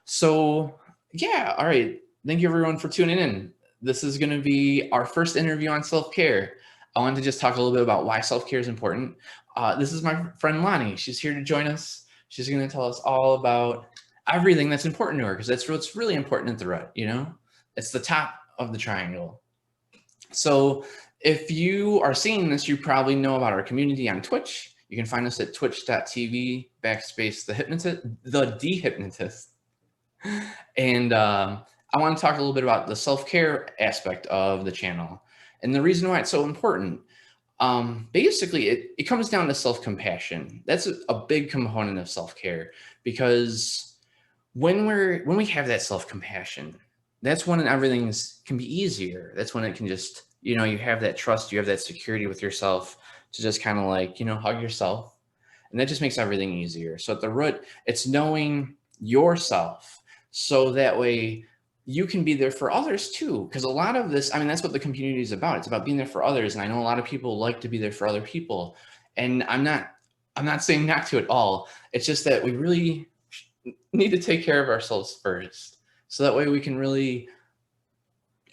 So, yeah, all right. Thank you everyone for tuning in. This is going to be our first interview on self-care. I wanted to just talk a little bit about why self-care is important. This is my friend Lani. She's here to join us. She's going to tell us all about everything that's important to her because that's what's really important at the root, you know? It's the top of the triangle. So, if you are seeing this, you probably know about our community on Twitch. You can find us at twitch.tv/backspace the dehypnotist. And I want to talk a little bit about the self-care aspect of the channel and the reason why it's so important. Basically, it comes down to self-compassion. That's a big component of self-care because when we have that self-compassion, that's when everything can be easier. That's when it can just, you have that trust, you have that security with yourself to just kind of like, hug yourself. And that just makes everything easier. So at the root, it's knowing yourself so that way you can be there for others too. Because a lot of this, I mean, that's what the community is about. It's about being there for others. And I know a lot of people like to be there for other people. And I'm not saying not to at all. It's just that we really need to take care of ourselves first. So that way we can really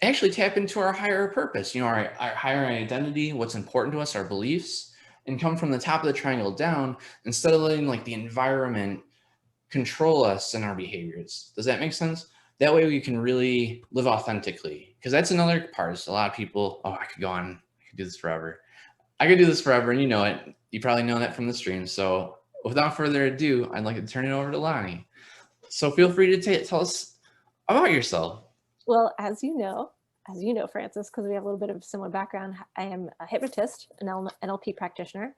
actually tap into our higher purpose, our higher identity, what's important to us, our beliefs, and come from the top of the triangle down instead of letting like the environment control us and our behaviors. Does that make sense? That way we can really live authentically. Because that's another part is a lot of people, I could go on, I could do this forever. I could do this forever, and you know it. You probably know that from the stream. So without further ado, I'd like to turn it over to Lani. So feel free to tell us about yourself. Well, as you know, Francis, because we have a little bit of similar background, I am a hypnotist, an NLP practitioner.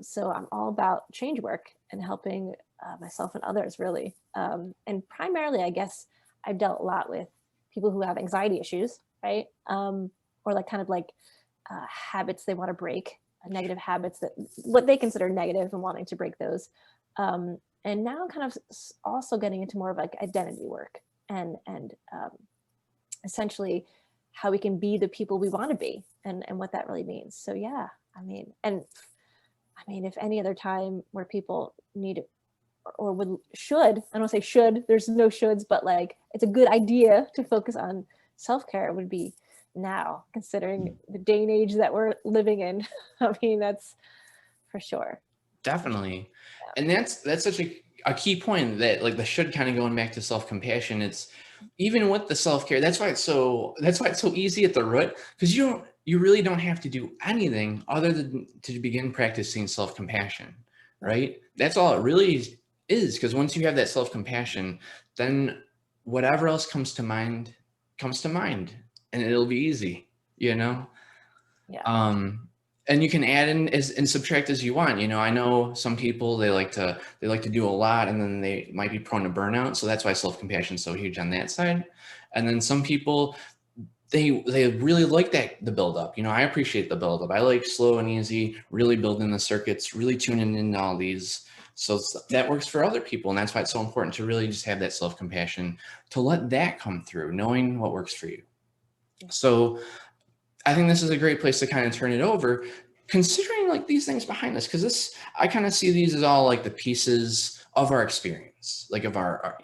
So I'm all about change work and helping myself and others, really. And primarily, I guess, I've dealt a lot with people who have anxiety issues, right? Or like kind of like habits they want to break, negative habits that what they consider negative and wanting to break those. And now I'm kind of also getting into more of like identity work and essentially how we can be the people we want to be and what that really means. So yeah, I mean, if any other time where people need or should, I don't say should, there's no shoulds, but like it's a good idea to focus on self-care would be now, considering the day and age that we're living in. I mean, that's for sure. Definitely. And that's such a key point that like the should kind of going back to self-compassion. It's even with the self-care, that's why it's so easy at the root, because you really don't have to do anything other than to begin practicing self-compassion, right? That's all it really is, because once you have that self-compassion, then whatever else comes to mind, and it'll be easy, Yeah. And you can add in and subtract as you want. I know some people they like to do a lot, and then they might be prone to burnout. So that's why self-compassion is so huge on that side. And then some people they really like the build up. I appreciate the build up. I like slow and easy, really building the circuits, really tuning in all these. So that works for other people, and that's why it's so important to really just have that self-compassion to let that come through, knowing what works for you. So I think this is a great place to kind of turn it over, considering like these things behind us, because I kind of see these as all like the pieces of our experience, like of our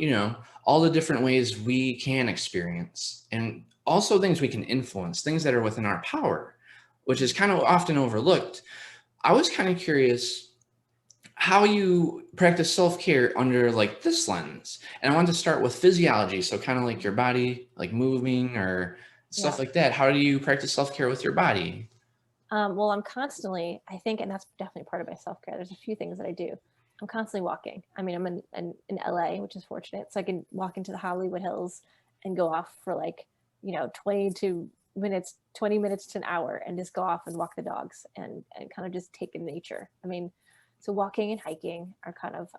all the different ways we can experience, and also things we can influence, things that are within our power, which is kind of often overlooked. I was kind of curious how you practice self-care under like this lens. And I wanted to start with physiology. So kind of like your body, like moving or stuff like that. How do you practice self-care with your body? Well, I'm constantly, I think, and that's definitely part of my self-care. There's a few things that I do. I'm constantly walking. I mean, I'm in LA, which is fortunate. So I can walk into the Hollywood Hills and go off for like, 20 minutes to an hour and just go off and walk the dogs and kind of just take in nature. I mean, so walking and hiking are kind of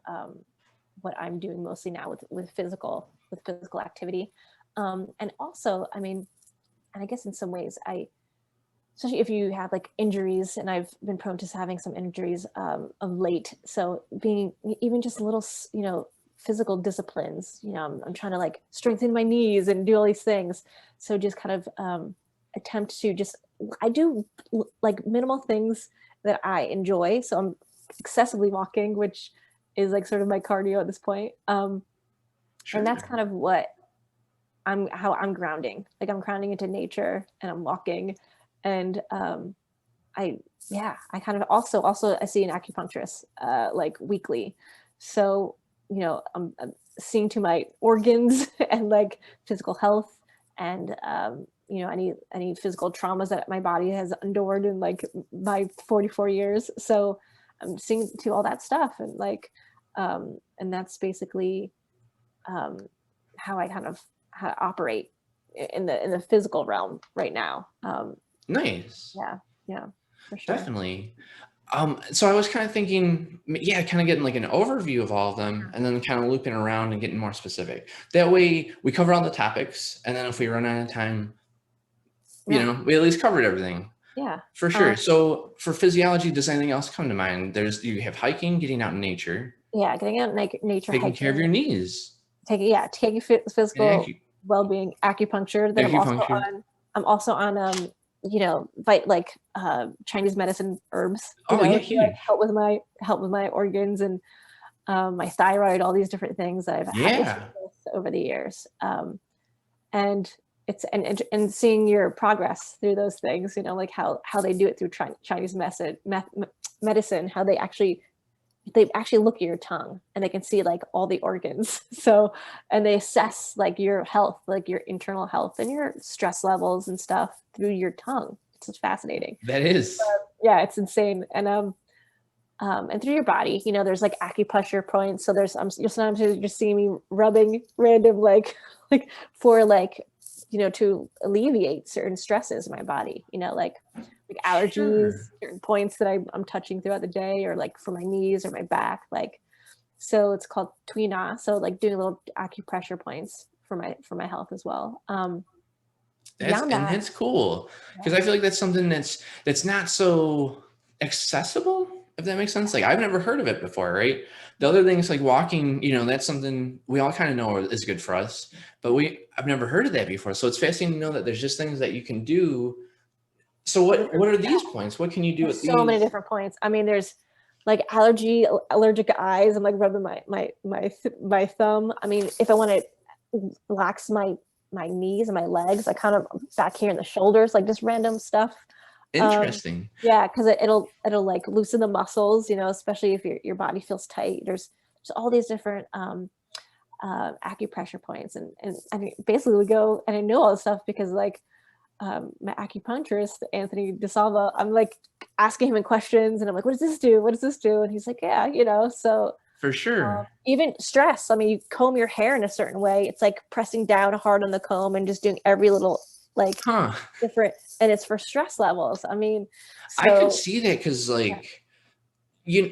what I'm doing mostly now with physical activity. And also, I mean, and I guess in some ways, especially if you have like injuries, and I've been prone to having some injuries of late. So being even just little, physical disciplines, I'm trying to like strengthen my knees and do all these things. So just kind of attempt to I do like minimal things that I enjoy. So I'm excessively walking, which is like sort of my cardio at this point. And that's Sure. kind of how I'm grounding. Like I'm grounding into nature and I'm walking. And I I kind of also I see an acupuncturist like weekly. So, I'm seeing to my organs and like physical health and any physical traumas that my body has endured in like my 44 years. So I'm seeing to all that stuff and that's basically um how I kind of how to operate in the physical realm right now. Nice. Yeah, yeah, for sure. Definitely. So I was kind of thinking, yeah, kind of getting like an overview of all of them and then kind of looping around and getting more specific. That way we cover all the topics. And then if we run out of time, Yeah, we at least covered everything yeah. for sure. So for physiology, does anything else come to mind? You have hiking, getting out in nature, Yeah, getting out in nature, taking care of hiking, your knees, taking and physical well-being, acupuncture. Then acupuncture. I'm also on Chinese medicine herbs, Oh yeah, to like huge. help with my organs and my thyroid, all these different things that I've had issues Yeah, with over the years. And it's and seeing your progress through those things, like how they do it through Chinese medicine, how they actually look at your tongue and they can see like all the organs. So, and they assess like your health, like your internal health and your stress levels and stuff through your tongue. It's just fascinating. that is. Yeah, it's insane. And through your body, there's like acupressure points. So sometimes you're just seeing me rubbing random like for to alleviate certain stresses in my body, like allergies, Sure. certain points that I'm touching throughout the day, or like for my knees or my back. So it's called Tuina. So like doing little acupressure points for my health as well. Beyond that, That's cool because yeah, I feel like that's something that's not so accessible, if that makes sense. Like I've never heard of it before, right? The other things like walking, that's something we all kind of know is good for us, but I've never heard of that before. So it's fascinating to know that there's just things that you can do. So what are these points? What can you do there's with so many these? different points. I mean, there's like allergic eyes. I'm like rubbing my thumb. I mean, if I want to relax my knees and my legs, I kind of back here in the shoulders, like just random stuff. Um, Interesting. yeah, because it'll like loosen the muscles, especially if your body feels tight. There's all these different acupressure points, and I mean, basically we go and I know all this stuff because like my acupuncturist, Anthony DeSalva, I'm like asking him questions and I'm like, what does this do? What does this do? And he's like, yeah, so For sure. even stress. I mean, you comb your hair in a certain way. It's like pressing down hard on the comb and just doing every little like Huh. different, and it's for stress levels. I mean, I could so see that because yeah, like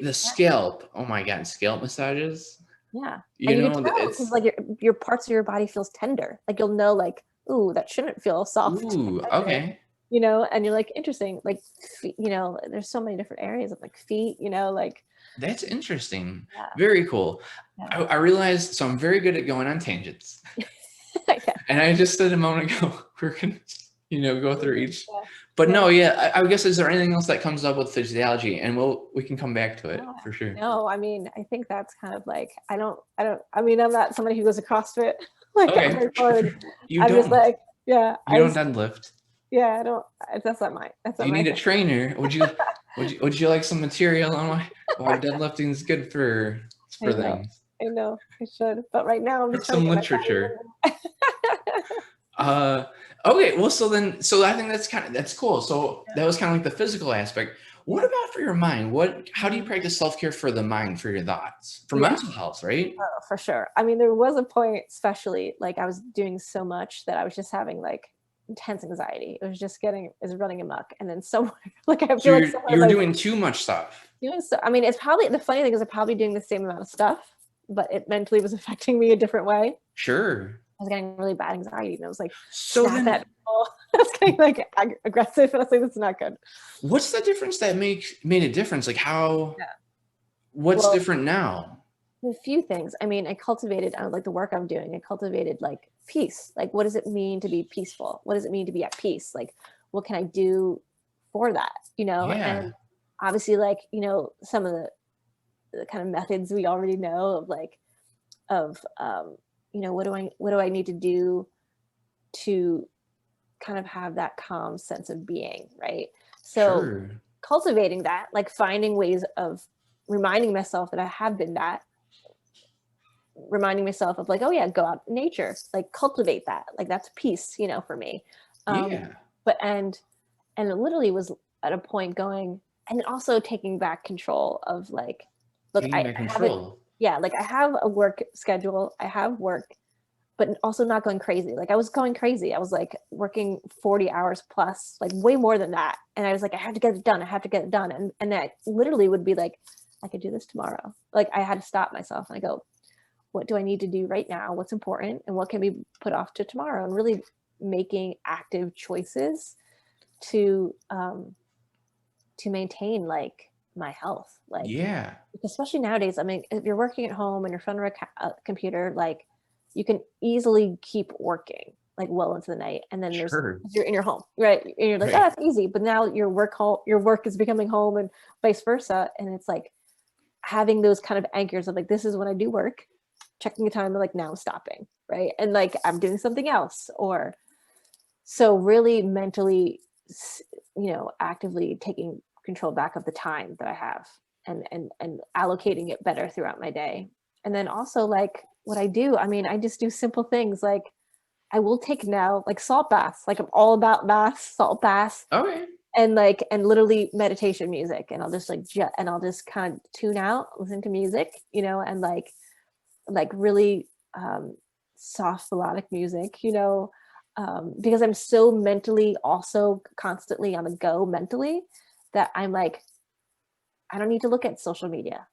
the scalp, oh my God, scalp massages, yeah. And you can tell because it's like your parts of your body feels tender. Like you'll know like, ooh, that shouldn't feel soft and ooh, tender. okay. And you're like, interesting, like feet, there's so many different areas of like feet, like That's interesting. yeah, Very cool. yeah, I realized, so I'm very good at going on tangents. yeah, And I just said a moment ago, we're going to, go through each. yeah, But yeah. no, yeah, I guess, is there anything else that comes up with physiology? And we can come back to it Yeah. for sure. No, I mean, I think that's kind of like, I mean, I'm not somebody who goes to CrossFit like Okay. very hard. You I'm just don't. like, yeah, You don't deadlift. I don't, that's not You my need a thing. trainer. Would you like some material on why deadlifting is good I for know, things? I should, but right now I'm Or just trying to some get my literature. body. Uh, okay, well, so I think that's cool. So Yeah. that was kind of like the physical aspect. What Yeah. about for your mind? How do you practice self-care for the mind, for your thoughts, for Yeah. mental health, right? Oh, for sure. I mean, there was a point, especially like I was doing so much that I was just having like intense anxiety. It was running amok. And then someone, like, I So feel like someone you're was like doing too much stuff. doing so. I mean, it's probably the funny thing is I'm probably doing the same amount of stuff, but it mentally was affecting me a different way. Sure. I was getting really bad anxiety and I was like, So snap at then people. I was getting like aggressive and I was like, this is not good. what's the difference that made a difference? Like Yeah. what's Well, different now? a few things. I mean, I cultivated, like the work I'm doing, I cultivated like peace. Like, what does it mean to be peaceful? What does it mean to be at peace? Like, what can I do for that? And Yeah. obviously, like, some of the kind of methods we already know of like, of, what do I need to do to kind of have that calm sense of being, right? So Sure. cultivating that, like finding ways of reminding myself that I have been that, reminding myself of like, oh yeah, go out in nature, like cultivate that, like that's peace, for me. um Yeah. but and it literally was at a point going, and also taking back control of like, look, Taking I back haven't, control. yeah, like I have a work schedule, I have work, but also not going crazy. Like I was going crazy. I was like working 40 hours plus, like way more than that. And I was like, I have to get it done. I have to get it done. And that literally would be like, I could do this tomorrow. Like I had to stop myself and I go, what do I need to do right now? What's important and what can be put off to tomorrow? And really making active choices to maintain like my health. Like Yeah. especially nowadays, I mean, if you're working at home and you're in front of a computer, like you can easily keep working like well into the night, and then Sure. you're in your home, right? And you're like, oh, Right. that's easy. But now your work is becoming home, and vice versa. And it's like having those kind of anchors of like, this is when I do work, checking the time, and like now I'm stopping, right? And like I'm doing something else, or so really mentally, actively taking control back of the time that I have, and allocating it better throughout my day. And then also like what I do, I mean, I just do simple things like I will take now like salt baths. Like I'm all about baths, salt baths, Okay. and literally meditation music. And I'll just like and I'll just kind of tune out, listen to music, and like really soft melodic music, because I'm so mentally also constantly on the go mentally, that I'm like, I don't need to look at social media.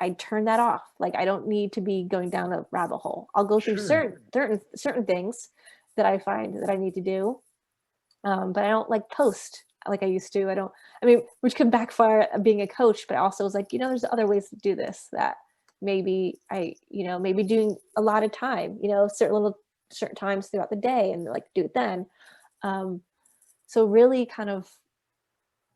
I turn that off. Like I don't need to be going down a rabbit hole. I'll go through Sure. certain things that I find that I need to do. But I don't like post like I used to. I mean, which can backfire being a coach, but I also was like, there's other ways to do this that maybe maybe doing a lot of time, certain times throughout the day, and like do it then. Um, so really kind of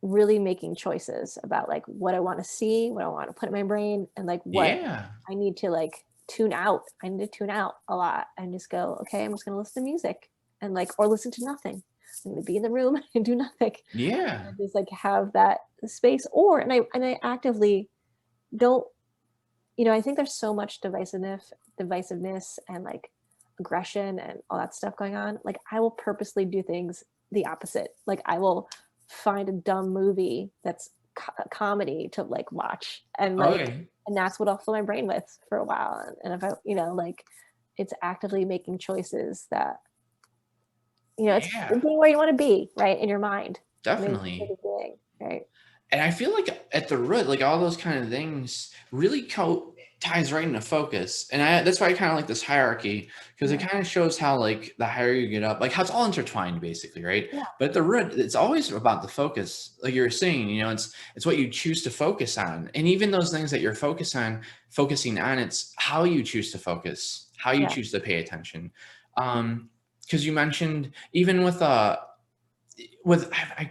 really making choices about like what I want to see, what I want to put in my brain, and like what Yeah. I need to like tune out. I need to tune out a lot and just go, okay, I'm just going to listen to music, and like, or listen to nothing. I'm going to be in the room and do nothing. Yeah. And just like have that space, or and I actively don't, I think there's so much divisiveness and like aggression and all that stuff going on. Like I will purposely do things the opposite. Like I will find a dumb movie that's a comedy to like watch, and like, Okay. and that's what I'll fill my brain with for a while. And if I, like, it's actively making choices that, it's Yeah. being where you want to be, right, in your mind. I mean, it's a Definitely. big thing, right? And I feel like at the root, like all those kind of things really ties right into focus. And that's why I kind of like this hierarchy, because it Yeah, kind of shows how like the higher you get up, like how it's all intertwined basically, right? yeah, But at the root, it's always about the focus. Like you were saying, it's what you choose to focus on. And even those things that you're focusing on, it's how you choose to focus, how you yeah, choose to pay attention. Because you mentioned even with I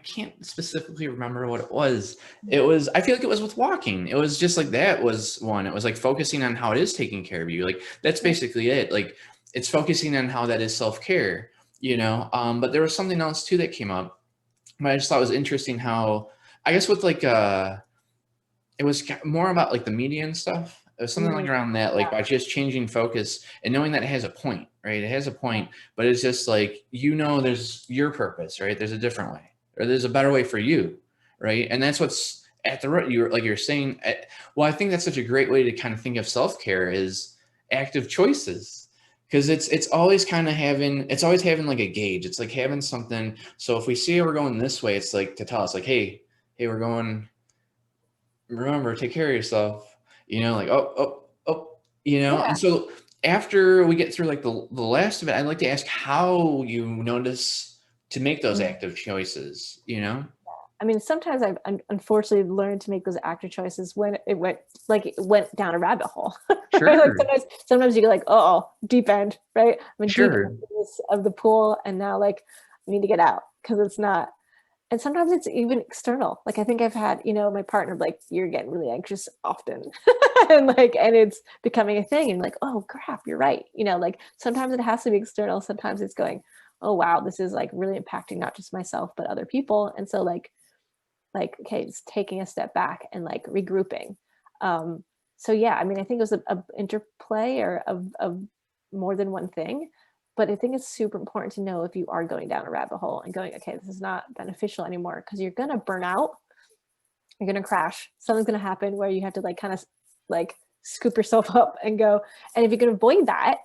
can't specifically remember what it was. It was, I feel like it was with walking. It was just like that was one. It was like focusing on how it is taking care of you. Like that's yeah, basically it. Like it's focusing on how that is self-care, but there was something else too that came up. But I just thought it was interesting how I guess with like it was more about like the media and stuff. It was something like mm, around that, like yeah, by just changing focus and knowing that it has a point, right? It has a yeah, point, but it's just like, there's your purpose, right? There's a different way, or there's a better way for you, right? And that's what's at the root. You're saying, well, I think that's such a great way to kind of think of self care is active choices, because it's always kind of it's always having like a gauge. It's like having something. So if we see we're going this way, it's like to tell us like, hey, we're going, remember, take care of yourself, like, and yeah. so after we get through like the last of it, I'd like to ask how you notice to make those Mm. active choices. I mean, sometimes I've unfortunately learned to make those active choices when it went down a rabbit hole. Right? Like Sure. sometimes you go like, oh, deep end, right? I'm in deep Sure. end of the pool, and now like I need to get out because it's not. And sometimes it's even external. Like I think I've had, my partner like, you're getting really anxious often. And it's becoming a thing and like, oh crap, you're right. Like sometimes it has to be external. Sometimes it's going, oh wow, this is like really impacting not just myself, but other people. And so okay, it's taking a step back and like regrouping. So yeah, I mean, I think it was a interplay or of more than one thing, but I think it's super important to know if you are going down a rabbit hole and going, okay, this is not beneficial anymore, because you're gonna burn out, you're gonna crash, something's gonna happen where you have to like kind of like scoop yourself up and go. And if you can avoid that,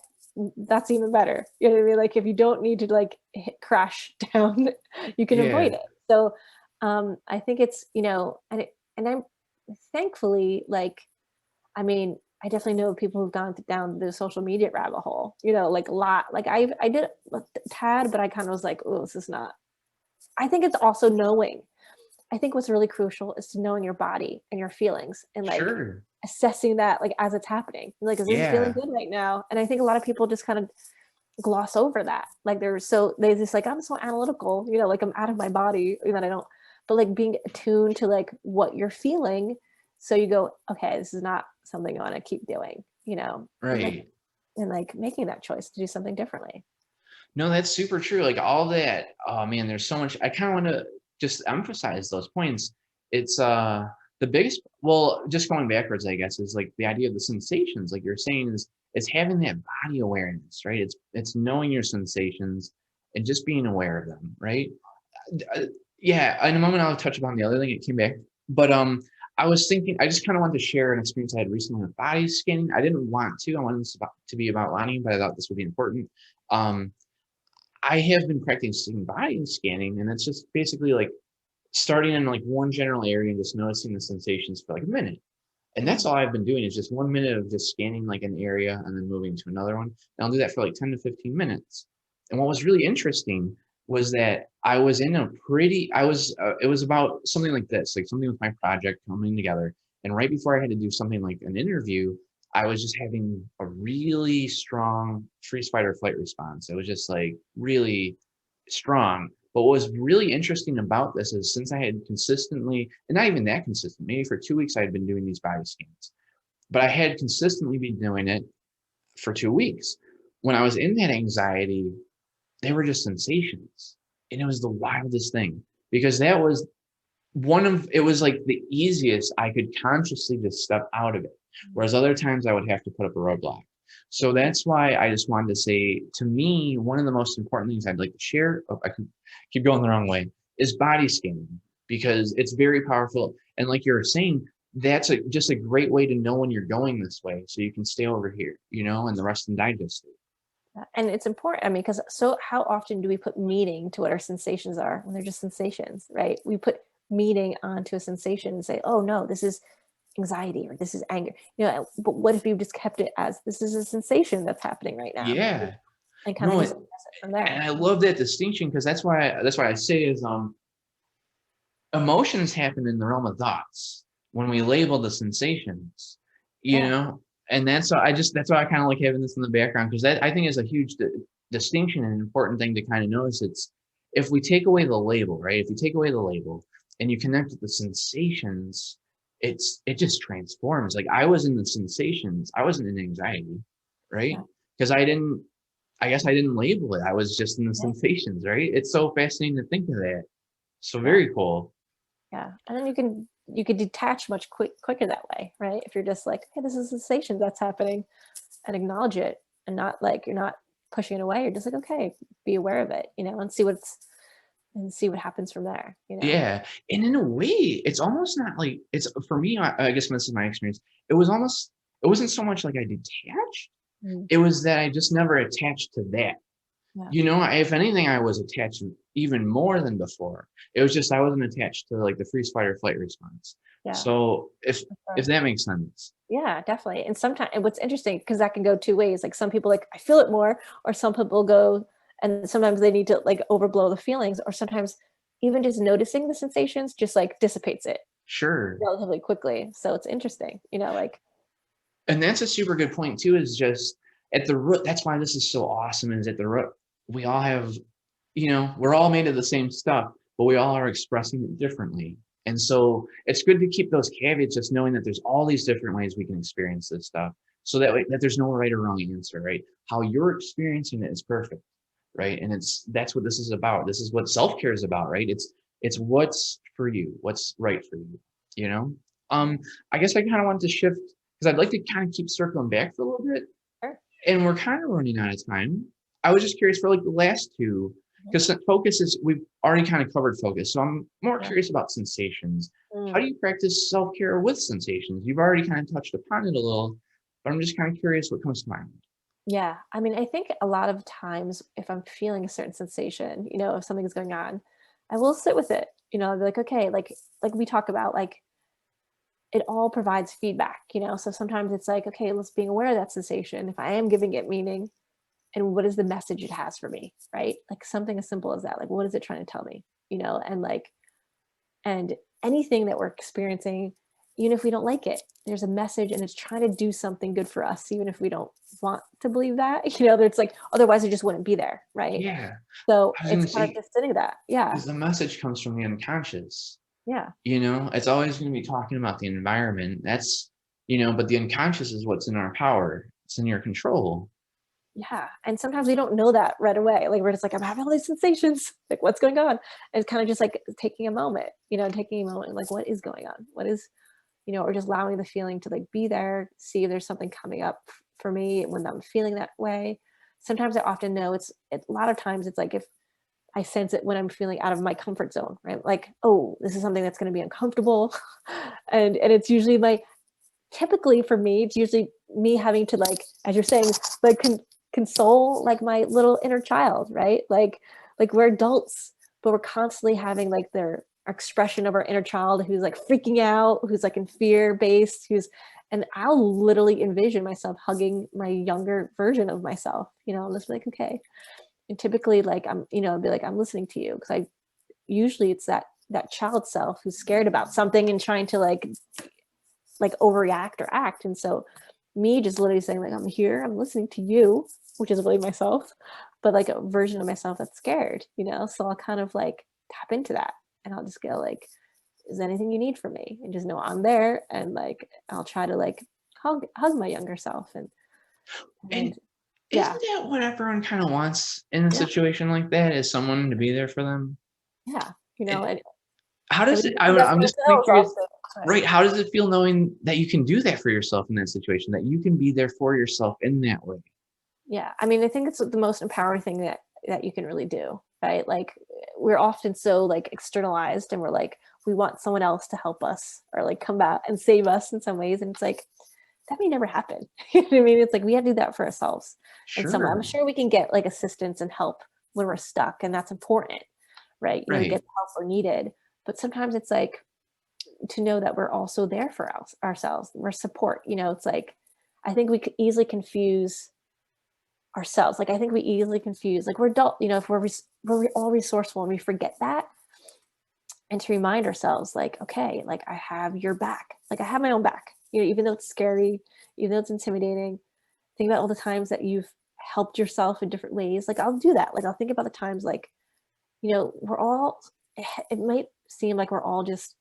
that's even better. You know what I mean? Like if you don't need to like crash down, you can avoid Yeah, it. So I think it's, and I'm thankfully like, I mean, I definitely know people who've gone down the social media rabbit hole, like a lot. Like I did a tad, but I kind of was like, oh, this is not. I think it's also knowing. I think what's really crucial is to knowing your body and your feelings and like sure. assessing that like as it's happening. Like, is this feeling Yeah, good right now? And I think a lot of people just kind of gloss over that. Like they just like, I'm so analytical, like I'm out of my body, that I don't, but like being attuned to like what you're feeling. So you go, okay, this is not something I want to keep doing, right. and like making that choice to do something differently. No, that's super true. Like all that, oh man, there's so much. I kind of want to just emphasize those points. It's the biggest, well, just going backwards, I guess, is like the idea of the sensations, like you're saying, is having that body awareness, right? It's knowing your sensations and just being aware of them, right? Uh, yeah, in a moment I'll touch upon the other thing. It came back, but I was thinking, I just kind of wanted to share an experience I had recently with body scanning. I didn't want to. I wanted this to be about Lani, but I thought this would be important. Um, I have been practicing body scanning, and it's just basically like starting in like one general area and just noticing the sensations for like a minute. And that's Mhm. all I've been doing is just 1 minute of just scanning like an area and then moving to another one. And I'll do that for like 10 to 15 minutes. And what was really interesting was that I was in a pretty, it was about something like this, like something with my project coming together. And right before I had to do something like an interview, I was just having a really strong freeze, fight, or flight response. It was just like really strong. But what was really interesting about this is since I had consistently, and not even that consistent, maybe for 2 weeks, I had been doing these body scans, but I had consistently been doing it for 2 weeks. When I was in that anxiety, they were just sensations. And it was the wildest thing because that was it was like the easiest I could consciously just step out of it. Whereas other times I would have to put up a roadblock. So that's why I just wanted to say, to me, one of the most important things I'd like to share, oh, I could keep going the wrong way, is body scanning because it's very powerful. And like you were saying, that's just a great way to know when you're going this way so you can stay over here, and the rest and digest it. And it's important. I mean, because so how often do we put meaning to what our sensations are when they're just sensations, right? We put meaning onto a sensation and say, oh no, this is anxiety or this is anger. But what if you just kept it as this is a sensation that's happening right now, Yeah. and kind of No, just assess it from and there. I love that distinction because that's why I say is emotions happen in the realm of thoughts when we label the sensations, you Yeah. know, and that's why I kind of like having this in the background because that I think is a huge distinction and important thing to kind of notice. It's if we take away the label, right? If you take away the label and you connect with the sensations, it just transforms. Like I was in the sensations, I wasn't in anxiety, right? Yeah. Because I guess I didn't label it. I was just in the Yeah. sensations, right? It's so fascinating to think of that. So Yeah. very cool. Yeah. And then you can detach much quicker that way, right? If you're just like, hey, this is a sensation that's happening, and acknowledge it, and not like you're not pushing it away. You're just like, okay, be aware of it, and see what happens from there. Yeah, and in a way, it's almost not like it's for me, I guess this is my experience. It wasn't so much like I detached, Mm, it was that I just never attached to that. yeah. If anything, I was attached even more than before. It was just I wasn't attached to like the freeze, fight, or flight response. Yeah. So if Sure. that makes sense. Yeah, definitely. And sometimes, and what's interesting, because that can go two ways. Like some people like, I feel it more, or some people go, and sometimes they need to like overblow the feelings, or sometimes even just noticing the sensations just like dissipates it Sure. relatively quickly. So it's interesting, like, And that's a super good point too, is just at the root, that's why this is so awesome, is at the root, we all have, we're all made of the same stuff. but we all are expressing it differently. And so it's good to keep those caveats, just knowing that there's all these different ways we can experience this stuff. So that way, that there's no right or wrong answer, right? How you're experiencing it is perfect, right? And that's what this is about. This is what self-care is about, right? It's what's for you, what's right for you, you know? Um, I guess I kind of wanted to shift because I'd like to kind of keep circling back for a little bit, Sure. and we're kind of running out of time. I was just curious for like the last two, because focus is we've already kind of covered focus. So I'm more Yeah. curious about sensations. How Mm. do you practice self-care with sensations? You've already kind of touched upon it a little, but I'm just kind of curious what comes to mind. Yeah. I mean, I think a lot of times if I'm feeling a certain sensation, if something is going on, I will sit with it. I'll be like, okay, like we talk about, like it all provides feedback, So sometimes it's like, okay, let's being aware of that sensation. If I am giving it meaning, and what is the message it has for me, right? Like something as simple as that. Like, what is it trying to tell me? And anything that we're experiencing, even if we don't like it, there's a message and it's trying to do something good for us, even if we don't want to believe that. It's like otherwise it just wouldn't be there, right? Yeah, So I was it's gonna kind of say just sitting that. Yeah. because the message comes from the unconscious. Yeah. It's always going to be talking about the environment. But the unconscious is what's in our power. It's in your control. Yeah. And sometimes we don't know that right away. Like we're just like, I'm having all these sensations. Like, what's going on? And it's kind of just like taking a moment, like what is going on? What is, or just allowing the feeling to like be there, see if there's something coming up for me when I'm feeling that way. Sometimes I often know a lot of times it's like if I sense it when I'm feeling out of my comfort zone, right? Like, oh, this is something that's going to be uncomfortable. And it's usually typically for me, it's usually me having to, like, as you're saying, like console like my little inner child, right? Like we're adults, but we're constantly having like their expression of our inner child who's like freaking out, who's like in fear based, and I'll literally envision myself hugging my younger version of myself, and just be like, okay. And typically like I'd be like, I'm listening to you, because I usually it's that child self who's scared about something and trying to like overreact or act. And so me just literally saying like, I'm here, I'm listening to you, which is really myself, but like a version of myself that's scared, so I'll kind of like tap into that, and I'll just go like, is there anything you need from me? And just know I'm there, and like I'll try to like hug my younger self. And And yeah. isn't that what everyone kind of wants in a Yeah. situation like that? Is someone to be there for them? Yeah. It, And how we does it? do that I'm for just kind of ourselves curious, also. Right. right? How does it feel knowing that you can do that for yourself in that situation? That you can be there for yourself in that way? Yeah, I mean, I think it's the most empowering thing that you can really do, right? Like we're often so like externalized, and we're like we want someone else to help us or like come back and save us in some ways, and it's like that may never happen. You know what I mean? It's like we have to do that for ourselves. And so I'm Sure. sure we can get like assistance and help when we're stuck, and that's important, right? To Right. get the help we're needed. But sometimes it's like to know that we're also there for ourselves. We're support. It's like I think we could easily confuse ourselves. Like I think we easily confuse, like we're adult, if we're all resourceful and we forget that, and to remind ourselves like, okay, like I have your back, like I have my own back, even though it's scary, even though it's intimidating. Think about all the times that you've helped yourself in different ways. Like I'll do that. Like I'll think about the times like, we're all, it might seem like we're all just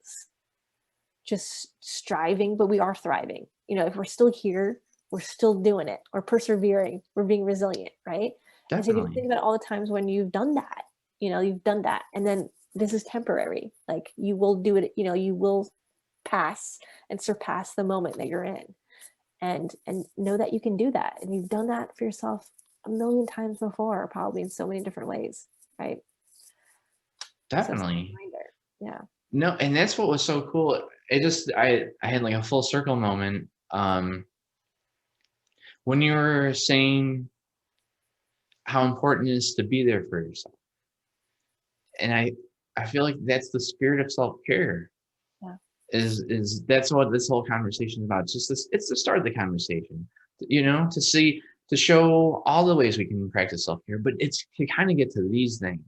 striving, but we are thriving. If we're still here, we're still doing it. We're persevering. We're being resilient, right? And so if you Definitely. think about all the times when you've done that, you've done that, and then this is temporary. Like you will do it. You will pass and surpass the moment that you're in, and know that you can do that, and you've done that for yourself a million times before, probably in so many different ways, right? So it's a Definitely. reminder. Yeah. No, and that's what was so cool. I had like a full circle moment when you were saying how important it is to be there for yourself. And I feel like that's the spirit of self-care. Yeah. Is that's what this whole conversation is about. It's just this, it's the start of the conversation. To see, to show all the ways we can practice self-care, but it's to kind of get to these things,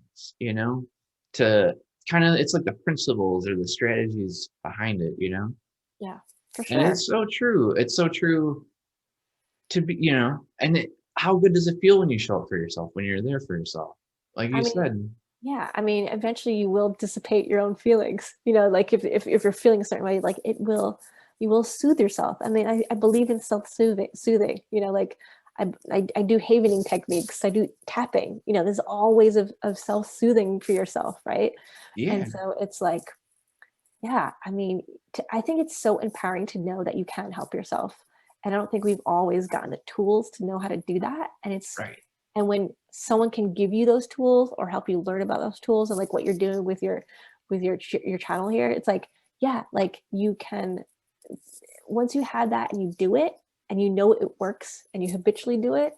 to kind of, it's like the principles or the strategies behind it. Yeah, for And sure. it's so true. It's so true to be. How good does it feel when you show up for yourself, when you're there for yourself? Like I you mean, said. Yeah, I mean, eventually you will dissipate your own feelings. Like if you're feeling a certain way, like you will soothe yourself. I mean, I believe in soothing. Like I do havening techniques. I do tapping. There's all ways of self-soothing for yourself, right? And Yeah, so it's like, yeah, I mean, I think it's so empowering to know that you can help yourself. And I don't think we've always gotten the tools to know how to do that. right. And when someone can give you those tools or help you learn about those tools and like what you're doing with your channel here, it's like, yeah, like you can, once you have that and you do it and you know it works and you habitually do it,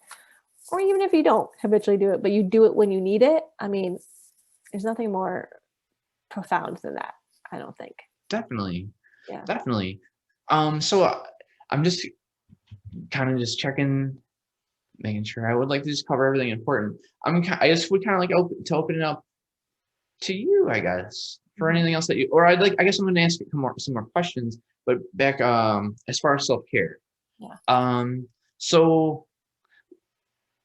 or even if you don't habitually do it, but you do it when you need it, I mean, there's nothing more profound than that, I don't think. Definitely, Yeah. definitely. So I'm just kind of just checking, making sure. I would like to just cover everything important. I just would kind of like open it up to you, I guess, for Mhm. anything else that you, or I guess I'm going to ask you some more questions, but back, as far as self-care. Yeah. Um, so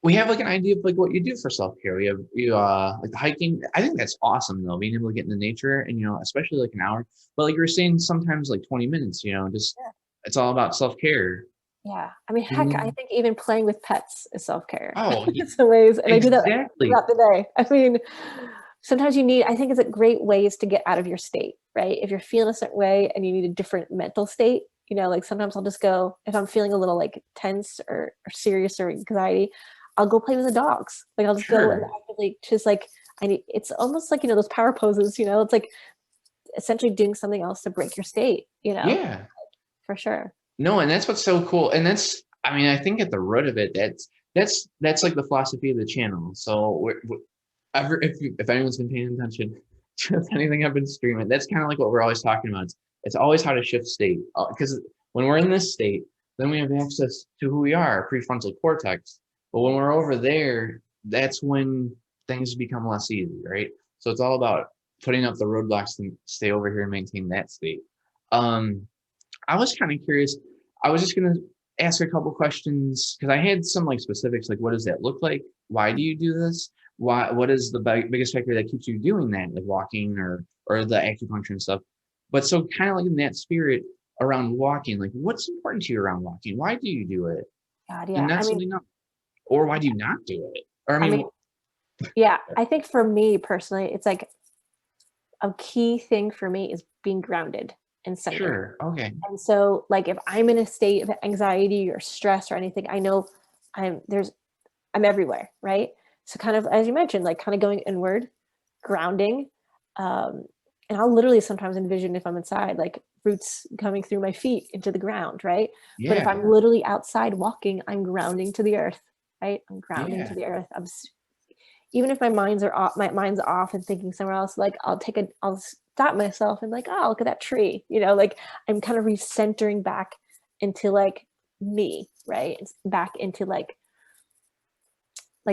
we have like an idea of like what you do for self-care. We have like the hiking. I think that's awesome though, being able to get in the nature and especially like an hour. But like you were saying, sometimes like 20 minutes, just Yeah. it's all about self-care. Yeah. I mean, Can heck, I you, think even playing with pets is self-care oh, in some ways. And I do that exactly. throughout the day. I mean, sometimes I think it's a great ways to get out of your state, right? If you're feeling a certain way and you need a different mental state, like sometimes I'll just go, if I'm feeling a little like tense or serious or anxiety, I'll go play with the dogs. Like I'll just go and Sure. actively just like, it's almost like, those power poses, it's like essentially doing something else to break your state, Yeah. for sure. No, and that's what's so cool. And that's, I mean, I think at the root of it, that's like the philosophy of the channel. So if anyone's been paying attention to anything I've been streaming, that's kind of like what we're always talking about. It's always how to shift state. Because when we're in this state, then we have access to who we are, our prefrontal cortex. But when we're over there, that's when things become less easy, right? So it's all about putting up the roadblocks to stay over here and maintain that state. Um, I was kind of curious. I was just gonna ask a couple questions because I had some like specifics, like what does that look like? Why do you do this? What is the biggest factor that keeps you doing that, like walking or the acupuncture and stuff? But so kind of like in that spirit around walking, like what's important to you around walking? Why do you do it? God, And yeah. that's something else. Or why do you not do it? Or I I mean, mean, yeah, I think for me personally, it's like a key thing for me is being grounded and centered. sure, okay, And so like if I'm in a state of anxiety or stress or anything, I know I'm everywhere, right? So kind of as you mentioned, like kind of going inward, grounding. Um, and I'll literally sometimes envision if I'm inside, like roots coming through my feet into the ground, right? But if yeah, I'm literally outside walking, I'm grounding to the earth, right? I'm grounding to yeah, the earth. Even if my mind's off and thinking somewhere else, like I'll stop myself and like, oh, look at that tree, like I'm kind of recentering back into like me, right? It's back into like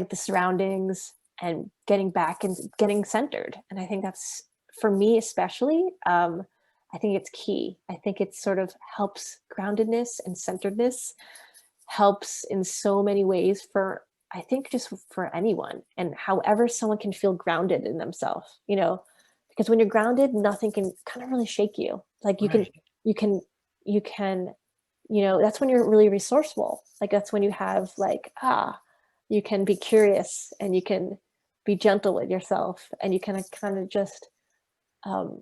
the surroundings and getting back and getting centered. And I think that's for me especially. I think it's key. I think it sort of helps groundedness and centeredness helps in so many ways for I think just for anyone and however someone can feel grounded in themselves, because when you're grounded, nothing can kind of really shake you. Like right, you can, you can, that's when you're really resourceful. Like that's when you have like, you can be curious and you can be gentle with yourself and you can kind of just um,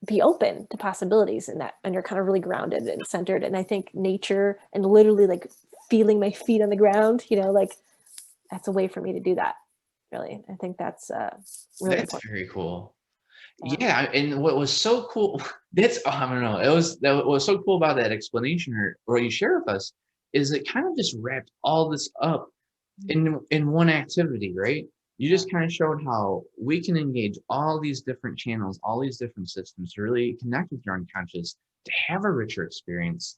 be open to possibilities in that and you're kind of really grounded and centered. And I think nature and literally like feeling my feet on the ground, like that's a way for me to do that. Really, I think that's really that's important. very cool. Yeah. Yeah, and what was so cool, that's I don't know, it was that what was so cool about that explanation or what you share with us is it kind of just wrapped all this up in one activity, right? You Yeah. just kind of showed how we can engage all these different channels, all these different systems to really connect with your unconscious, to have a richer experience.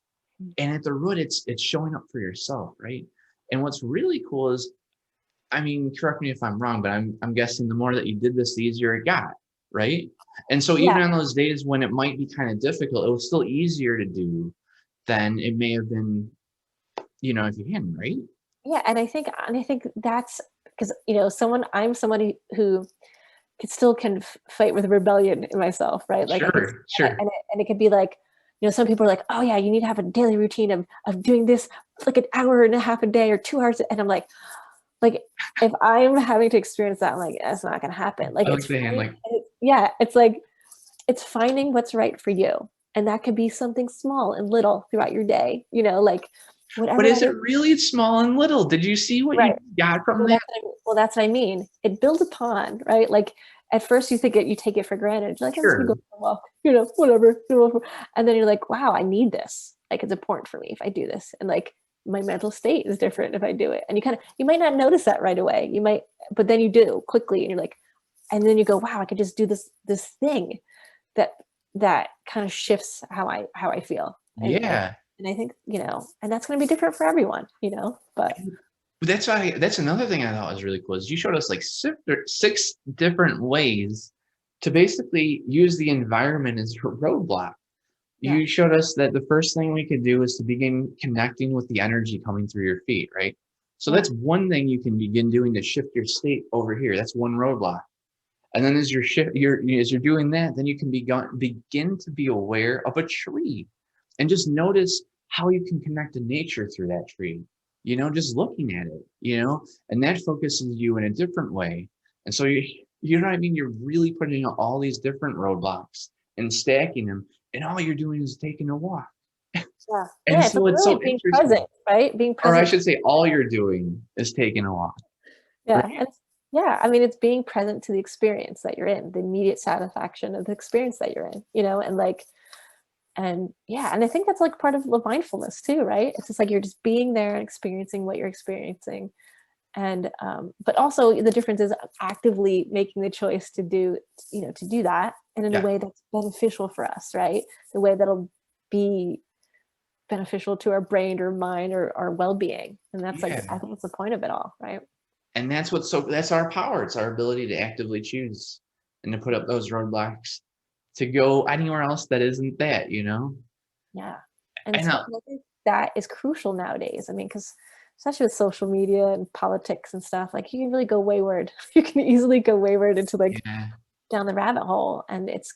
And at the root, it's showing up for yourself, right? And what's really cool is, I mean, correct me if I'm wrong, but I'm guessing the more that you did this, the easier it got, right? And so Yeah. even on those days when it might be kind of difficult, it was still easier to do than it may have been, if you hadn't, right? Yeah. And I think that's because, I'm somebody who still can fight with rebellion in myself, right? Like I can, Sure. and it could be like, some people are like, oh yeah, you need to have a daily routine of doing this like an hour and a half a day or 2 hours. And I'm like if I'm having to experience that, I'm like, that's not going to happen. Like I it's like the hand, fine. like, Yeah. It's like, it's finding what's right for you. And that could be something small and little throughout your day, like but whatever is that it is. really small and little? Did you see what you Right. got from Well, that? that's what I mean. It builds upon, right? Like at first you think you take it for granted. You're like, I'm just gonna go Sure. for a walk, whatever. And then you're like, wow, I need this. Like it's important for me if I do this. And like my mental state is different if I do it. And you might not notice that right away. You might, but then you do quickly and you're like, and then you go, wow, I could just do this thing that kind of shifts how I feel. Yeah. And I think, and that's gonna be different for everyone, but That's another thing I thought was really cool is you showed us like six different ways to basically use the environment as a roadblock. yeah. You showed us that the first thing we could do is to begin connecting with the energy coming through your feet, right? So Yeah. that's one thing you can begin doing to shift your state over here. That's one roadblock. And then as you're doing that, then you can begin to be aware of a tree and just notice how you can connect to nature through that tree, just looking at it, and that focuses you in a different way. And so you know what I mean? You're really putting out all these different roadblocks and stacking them, and all you're doing is taking a walk. Yeah. And Yeah. It's so it's really so being interesting. present, right? Being Or I present. should say, all you're doing is taking a walk, Yeah. right? And yeah. I mean, it's being present to the experience that you're in, the immediate satisfaction of the experience that you're in, and like, and yeah. And I think that's like part of the mindfulness too, right? It's just like you're just being there and experiencing what you're experiencing. And, but also the difference is actively making the choice to do, to do that and in a Yeah, way that's beneficial for us, right? The way that'll be beneficial to our brain or mind or our well-being. And that's like, I yeah. think it's the point of it all, right? And that's our power. It's our ability to actively choose and to put up those roadblocks to go anywhere else that isn't that. Yeah. And And especially I think that is crucial nowadays. I mean, because especially with social media and politics and stuff, like you can really go wayward. You can easily go wayward into like yeah, down the rabbit hole. And it's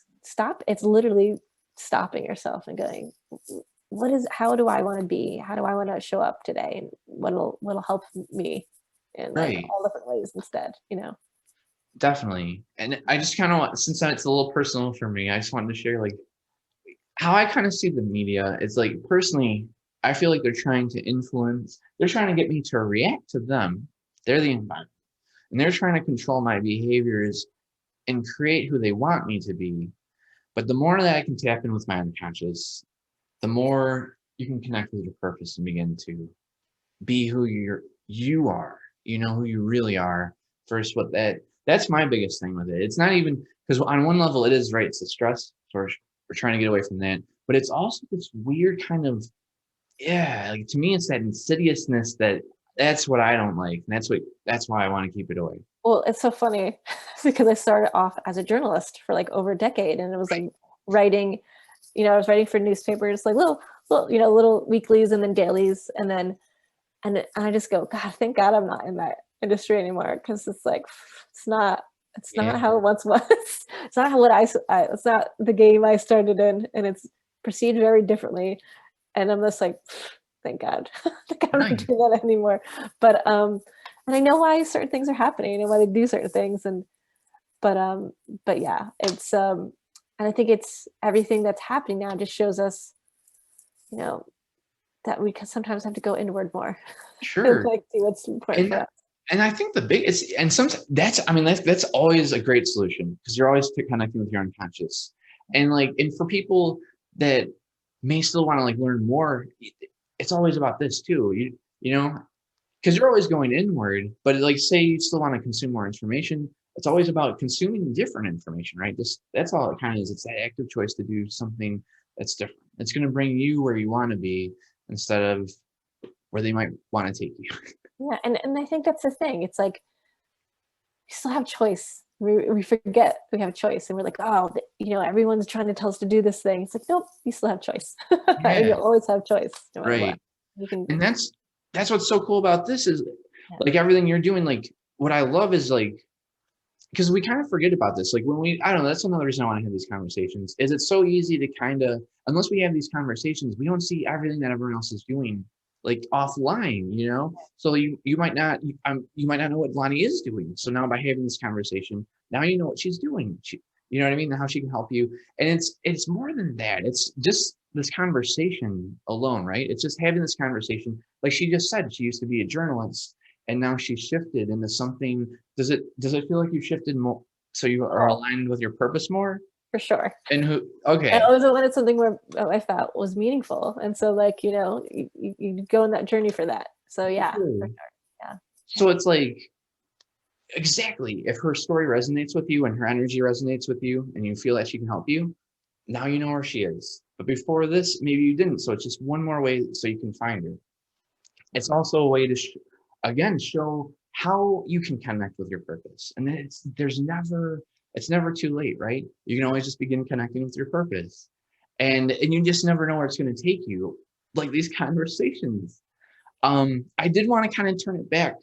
literally stopping yourself and going, how do I want to be? How do I want to show up today? And what'll help me in like right. all different ways instead. Definitely. And I just kind of, since it's a little personal for me, I just wanted to share like how I kind of see the media. It's like personally, I feel like they're trying to get me to react to them. They're the environment. And they're trying to control my behaviors and create who they want me to be. But the more that I can tap in with my unconscious, the more you can connect with your purpose and begin to be who you are, who you really are. First, that's my biggest thing with it. It's not even because on one level it is right, it's the stress. So we're trying to get away from that. But it's also this weird kind of, yeah, like to me it's that insidiousness that's what I don't like. And that's why I want to keep it away. Well, it's so funny because I started off as a journalist for like over a decade, and it was like writing. I was writing for newspapers, like little weeklies and then dailies, and I just go, God, thank God I'm not in that industry anymore, because it's like it's Yeah. not how it once was. It's not how it's not the game I started in, and it's perceived very differently. And I'm just like, thank God, thank God I'm not Nice. doing that anymore. But and I know why certain things are happening and why they do certain things, and but but yeah, it's and I think it's everything that's happening now just shows us, you know, that we can sometimes have to go inward more and Sure. like see what's important for And us. and I think the biggest and sometimes that's always a great solution because you're always connecting with your unconscious. And for people that may still want to like learn more, it's always about this too. You know, because you're always going inward, but like say you still want to consume more information, it's always about consuming different information, right? That's all it kind of is. It's that active choice to do something that's different. It's going to bring you where you want to be instead of where they might want to take you. Yeah, and I think that's the thing. It's like we still have choice. We forget we have a choice, and we're like, oh, everyone's trying to tell us to do this thing. It's like, nope, you still have choice, and Yeah, you'll always have choice no matter what. right. You can, And that's what's so cool about this is yeah, like everything you're doing. Like what I love is like because we kind of forget about this. Like when I don't know, that's another reason I want to have these conversations, is it's so easy to kind of, unless we have these conversations, we don't see everything that everyone else is doing like offline, you know? So you might not, you might not know what Lonnie is doing. So now by having this conversation, now you know what she's doing. You know what I mean? How she can help you. And it's more than that. It's just this conversation alone, right? It's just having this conversation. Like she just said, she used to be a journalist and now she's shifted into something. Does it feel like you shifted more so you are Oh, aligned with your purpose more? for sure. And who I okay. always wanted something where I felt was meaningful. And so like, you go on that journey for that. So yeah, for Cool. sure. Yeah. So it's like exactly if her story resonates with you and her energy resonates with you and you feel that she can help you, now you know where she is. But before this, maybe you didn't. So it's just one more way so you can find her. It's also a way to again show how you can connect with your purpose. And then it's never too late, right? You can always just begin connecting with your purpose. And you just never know where it's going to take you. Like these conversations. I did want to kind of turn it back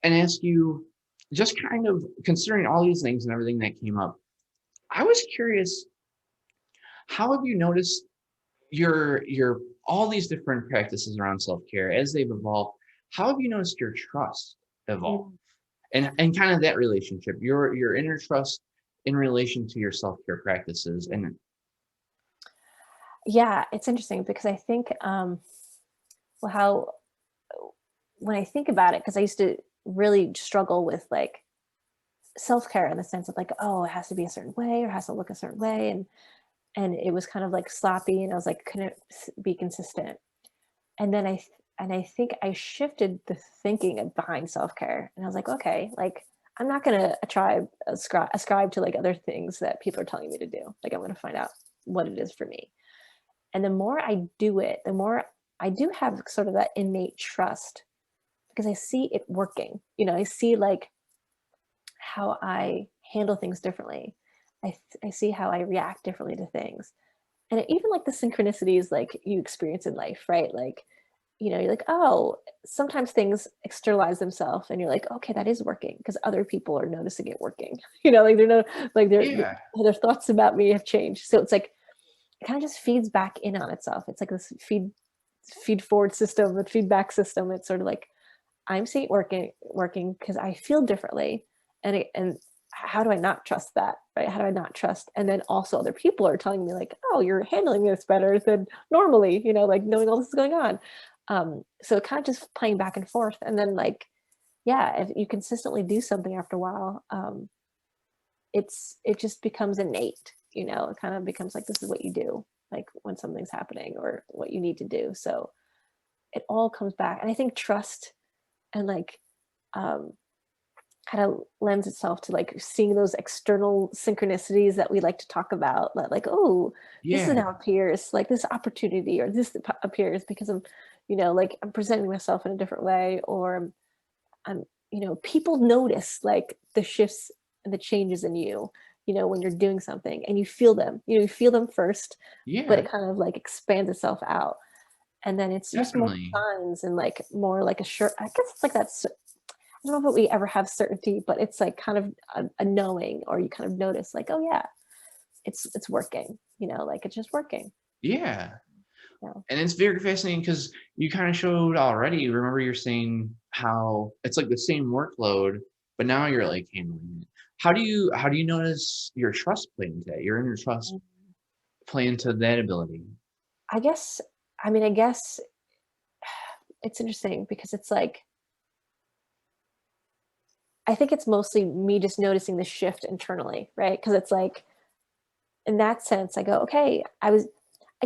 and ask you, just kind of considering all these things and everything that came up, I was curious, how have you noticed your all these different practices around self-care as they've evolved? How have you noticed your trust evolve Mm. and kind of that relationship, your inner trust in relation to your self-care practices? And Yeah, it's interesting because I think well how when I think about it, because I used to really struggle with like self-care in the sense of like, oh, it has to be a certain way or has to look a certain way. And it was kind of like sloppy and I was like, couldn't be consistent. And then I think I shifted the thinking behind self-care. And I was like, okay, like I'm not gonna try ascribe to like other things that people are telling me to do. Like I'm gonna find out what it is for me. And the more I do it, the more I do have sort of that innate trust because I see it working. I see like how I handle things differently. I see how I react differently to things. And even like the synchronicities like you experience in life, right? Like, you're like, oh, sometimes things externalize themselves and you're like, okay, that is working because other people are noticing it working. Like they're no like yeah, their thoughts about me have changed. So it's like it kind of just feeds back in on itself. It's like this feed forward system, a feedback system. It's sort of like I'm seeing it working because I feel differently. And how do I not trust that? Right? How do I not trust? And then also other people are telling me like, oh, you're handling this better than normally, like knowing all this is going on. So kind of just playing back and forth. And then like, yeah, if you consistently do something after a while, it just becomes innate, it kind of becomes like this is what you do, like when something's happening or what you need to do. So it all comes back. And I think trust and like um kind of lends itself to like seeing those external synchronicities that we like to talk about, like, oh, this is yeah, now appears like this opportunity or this appears because like I'm presenting myself in a different way or I'm people notice like the shifts and the changes in you, when you're doing something and you feel them, you feel them first, but yeah, it kind of like expands itself out. And then it's just more definitely. signs and like more like a sure, I guess it's like that I don't know if we ever have certainty, but it's like kind of a knowing, or you kind of notice, like, oh yeah, it's working. Like it's just working. Yeah. Yeah. And it's very fascinating because you kind of showed already. Remember, you're saying how it's like the same workload, but now you're like handling it. How do you notice your trust play into that? Your inner trust Mm. play into that ability? I guess. I guess it's interesting because it's like I think it's mostly me just noticing the shift internally, right? Because it's like in that sense, I go, okay, I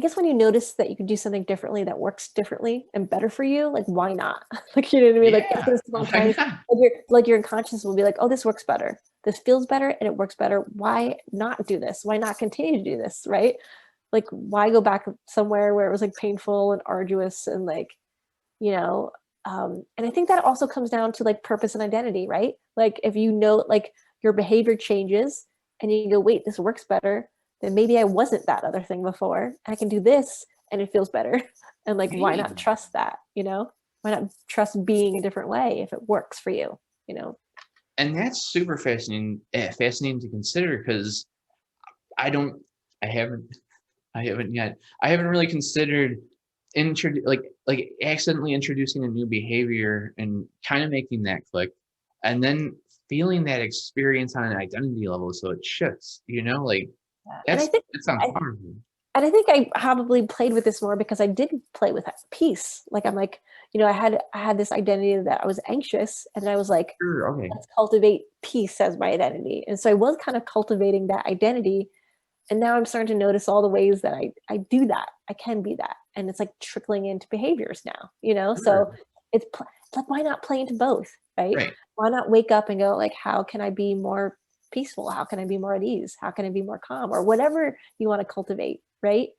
guess when you notice that you can do something differently that works differently and better for you, like why not? Like you know what I mean? Like it's Yeah. gonna Why sometimes not? like your unconscious will be like, oh, this works better. This feels better and it works better. Why not do this? Why not continue to do this? Right? Like why go back somewhere where it was like painful and arduous and like, you know, and I think that also comes down to like purpose and identity, right? Like if like your behavior changes and you go, wait, this works better, then maybe I wasn't that other thing before. I can do this and it feels better. And like, why not Hey, trust that? Why not trust being a different way if it works for you? You know? And that's super fascinating to consider because I don't, I haven't, I haven't yet. I haven't really considered like accidentally introducing a new behavior and kind of making that click, and then feeling that experience on an identity level, so it shifts. Like Yeah. And I that's think that sounds I powerful. and I think I probably played with this more because I did play with peace. Like I'm like, I had this identity that I was anxious, and then I was like, Sure. Okay. let's cultivate peace as my identity. And so I was kind of cultivating that identity. And now I'm starting to notice all the ways that I do that. I can be that. And it's like trickling into behaviors now. So Sure. it's like, why not play into both? Right. Right. Why not wake up and go like, how can I be more peaceful? How can I be more at ease? How can I be more calm, or whatever you want to cultivate? Right.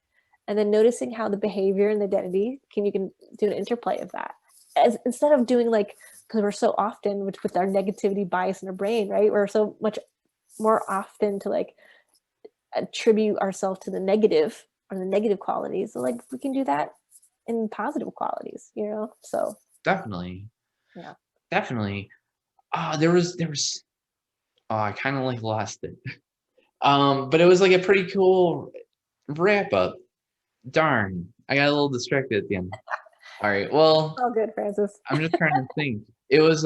And then noticing how the behavior and the identity you can do an interplay of that, as instead of doing like, because we're so often with our negativity bias in our brain, right, we're so much more often to like attribute ourselves to the negative or the negative qualities. So like we can do that in positive qualities. So Definitely. yeah. Definitely. There was. Oh, I kind of like lost it. But it was like a pretty cool wrap up. Darn, I got a little distracted at the end. All right. Well, All good, Francis. I'm just trying to think. It was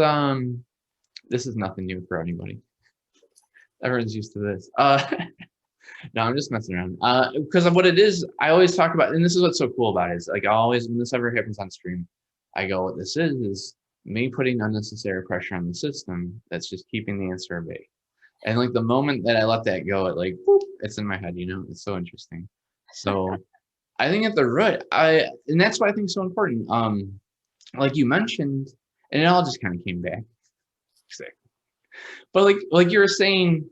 this is nothing new for anybody. Everyone's used to this. No, I'm just messing around. Because of what it is, I always talk about, and this is what's so cool about it, is like I always, when this ever happens on stream, I go, what this is me putting unnecessary pressure on the system that's just keeping the answer at bay. And like the moment that I let that go, it like boop, it's in my head. It's so interesting. So I think at the root, and that's why I think it's so important. Like you mentioned, and it all just kind of came back. But like you were saying,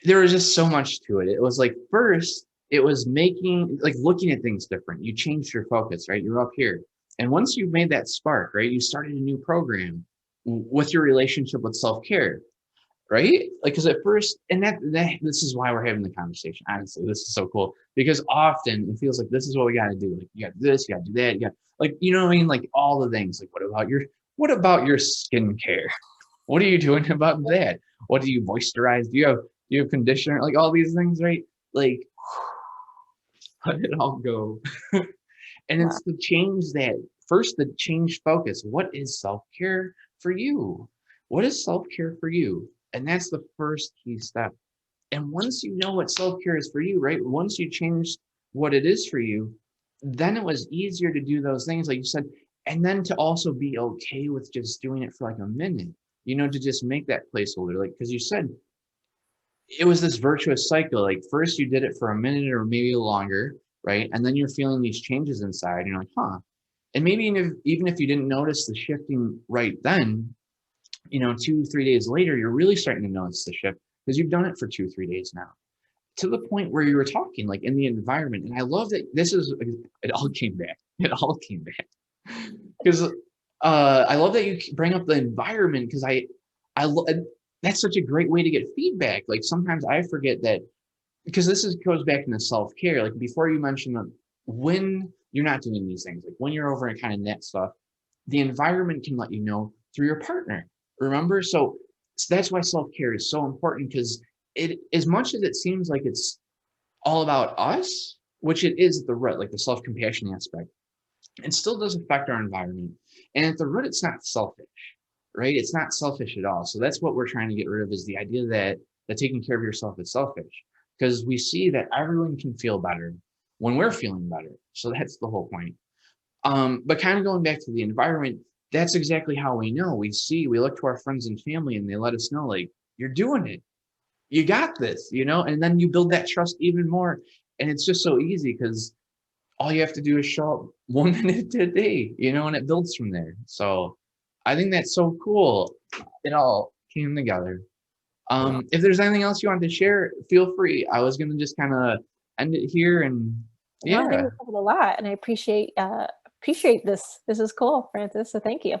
there was just so much to it. It was like first, it was making like looking at things different. You changed your focus, right? You're up here. And once you made that spark, right, you started a new program with your relationship with self-care, right? Like, because at first, and that this is why we're having the conversation. Honestly, this is so cool because often it feels like this is what we got to do. Like, you got to do this, you got to do that, you got like, you know what I mean? Like all the things. Like, what about your skincare? What are you doing about that? What do you moisturize? Do you have conditioner? Like all these things, right? Like let it all go. And Wow. it's to change that first, the change focus. What is self-care for you? What is self-care for you? And that's the first key step. And once you know what self-care is for you, right? Once you change what it is for you, then it was easier to do those things, like you said, and then to also be okay with just doing it for like a minute, to just make that placeholder. Like, because you said it was this virtuous cycle. Like, first you did it for a minute or maybe longer, right? And then you're feeling these changes inside. And you're like, huh. And maybe even if you didn't notice the shifting right then, 2, 3 days later, you're really starting to notice the shift because you've done it for 2, 3 days now, to the point where you were talking like in the environment. And I love that it all came back. It all came back. Because I love that you bring up the environment because that's such a great way to get feedback. Like sometimes I forget that because goes back into self-care. Like before you mentioned that when you're not doing these things, like when you're over and kind of net stuff, the environment can let you know through your partner. Remember? So that's why self-care is so important because it, as much as it seems like it's all about us, which it is at the root, like the self-compassion aspect, it still does affect our environment. And at the root, it's not selfish, right? It's not selfish at all. So that's what we're trying to get rid of, is the idea that taking care of yourself is selfish, because we see that everyone can feel better when we're feeling better. So that's the whole point. But kind of going back to the environment, that's exactly how we know. We look to our friends and family and they let us know, like, you're doing it. You got this. And then you build that trust even more. And it's just so easy because all you have to do is show up 1 minute a day, and it builds from there. So I think that's so cool. It all came together. Wow. If there's anything else you want to share, feel free. I was gonna just kind of end it here, and No, I think yeah. we covered a lot, and I appreciate this. This is cool, Francis. So thank you.